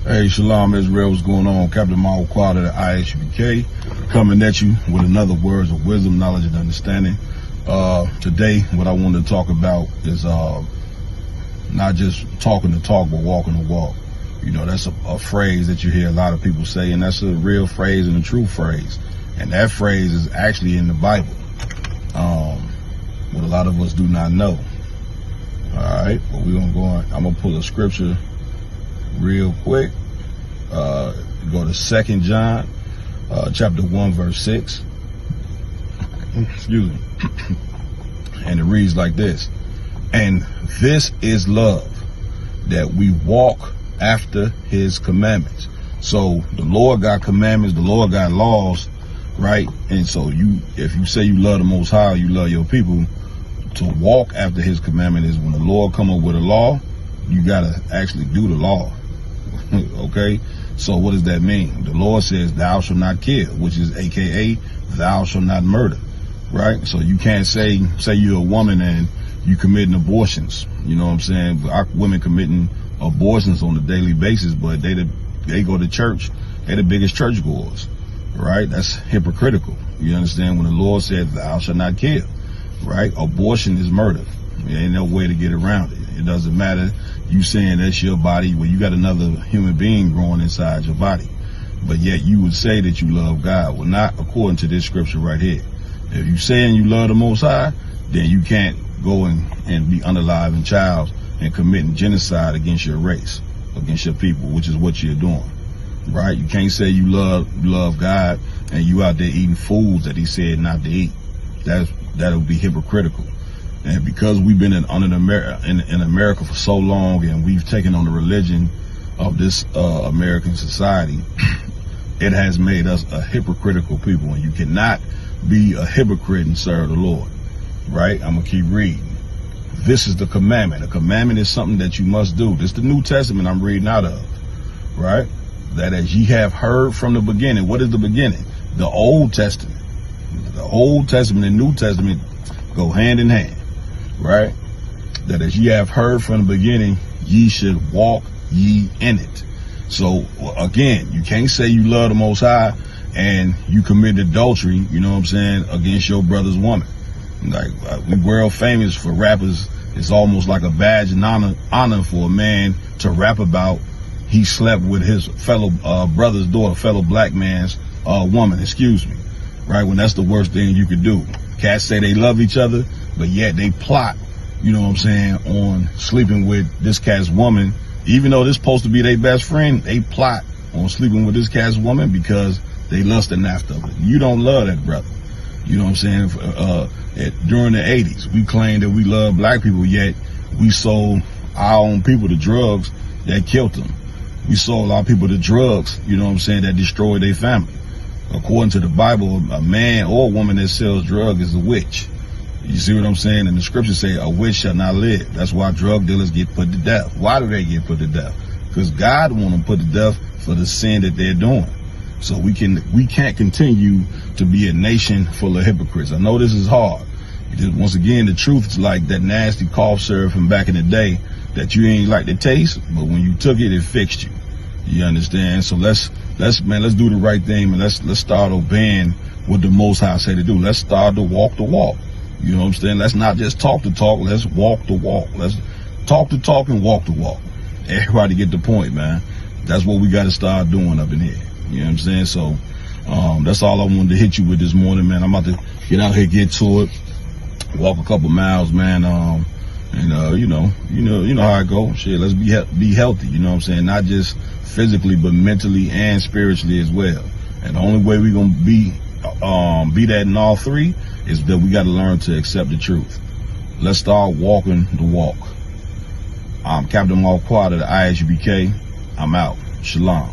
Hey, Shalom Israel, what's going on? Captain MAWAQAD of the IHBK, coming at you with another words of wisdom, knowledge, and understanding. Today, what I wanted to talk about is not just talking the talk, but walking the walk. You know, that's a phrase that you hear a lot of people say, and that's a real phrase and a true phrase. And that phrase is actually in the Bible, what a lot of us do not know. All right, but we're gonna go on. I'm gonna pull a scripture real quick. Go to 2 John chapter 1 verse 6. Excuse me. And it reads like this: and this is love, that we walk after his commandments. So the Lord got commandments, the Lord got laws, right? And so if you say you love the Most High, you love your people, to walk after his commandment is when the Lord come up with a law, you gotta actually do the law. Okay, so what does that mean? The Lord says thou shalt not kill, which is AKA thou shalt not murder, right? So you can't say you're a woman and you committing abortions. You know what I'm saying? Our women committing abortions on a daily basis, but they go to church. They're the biggest church goers, right? That's hypocritical. You understand? When the Lord said thou shalt not kill, right? Abortion is murder. There ain't no way to get around it. It doesn't matter you saying that's your body, well, you got another human being growing inside your body, but yet you would say that you love God. Well, not according to this scripture right here. If you saying you love the Most High, then you can't go and be unaliving child and committing genocide against your race, against your people, which is what you're doing, right? You can't say you love God and you out there eating foods that he said not to eat. That'll be hypocritical. And because we've been in America for so long, and we've taken on the religion of this American society, it has made us a hypocritical people. And you cannot be a hypocrite and serve the Lord, right? I'm gonna keep reading. This is the commandment. A commandment is something that you must do. This is the New Testament I'm reading out of, right? That as ye have heard from the beginning. What is the beginning? The Old Testament. The Old Testament and New Testament go hand in hand, right? That as ye have heard from the beginning, ye should walk ye in it. So again, you can't say you love the Most High and you commit adultery, you know what I'm saying, against your brother's woman. Like we world famous for rappers. It's almost like a badge and honor for a man to rap about he slept with his fellow brother's daughter, fellow black man's woman, excuse me, right? When that's the worst thing you could do. Cats say they love each other, but yet they plot, you know what I'm saying, on sleeping with this cat's woman. Even though this supposed to be their best friend, they plot on sleeping with this cat's woman because they lusting after her. You don't love that brother. You know what I'm saying? During the 80s, we claimed that we love black people, yet we sold our own people to drugs that killed them. We sold our people to drugs, you know what I'm saying, that destroyed their family. According to the Bible, a man or a woman that sells drugs is a witch. You see what I'm saying? And the scriptures say a witch shall not live. That's why drug dealers get put to death. Why do they get put to death? Because God want them put to death for the sin that they're doing. So we can't continue to be a nation full of hypocrites. I know this is hard. Once again, the truth is like that nasty cough syrup from back in the day that you ain't like the taste, but when you took it, it fixed you. You understand? So let's do the right thing, and let's start obeying what the Most High say to do. Let's start to walk the walk. You know what I'm saying? Let's not just talk the talk. Let's walk the walk. Let's talk the talk and walk the walk. Everybody get the point, man. That's what we got to start doing up in here. You know what I'm saying? So that's all I wanted to hit you with this morning, man. I'm about to get out here, get to it, walk a couple miles, man. And you know how I go. Shit, let's be healthy. You know what I'm saying? Not just physically, but mentally and spiritually as well. And the only way we're gonna be that in all three is that we got to learn to accept the truth. Let's start walking the walk. I'm Captain MAWAQAD of the IHBK. I'm out. Shalom.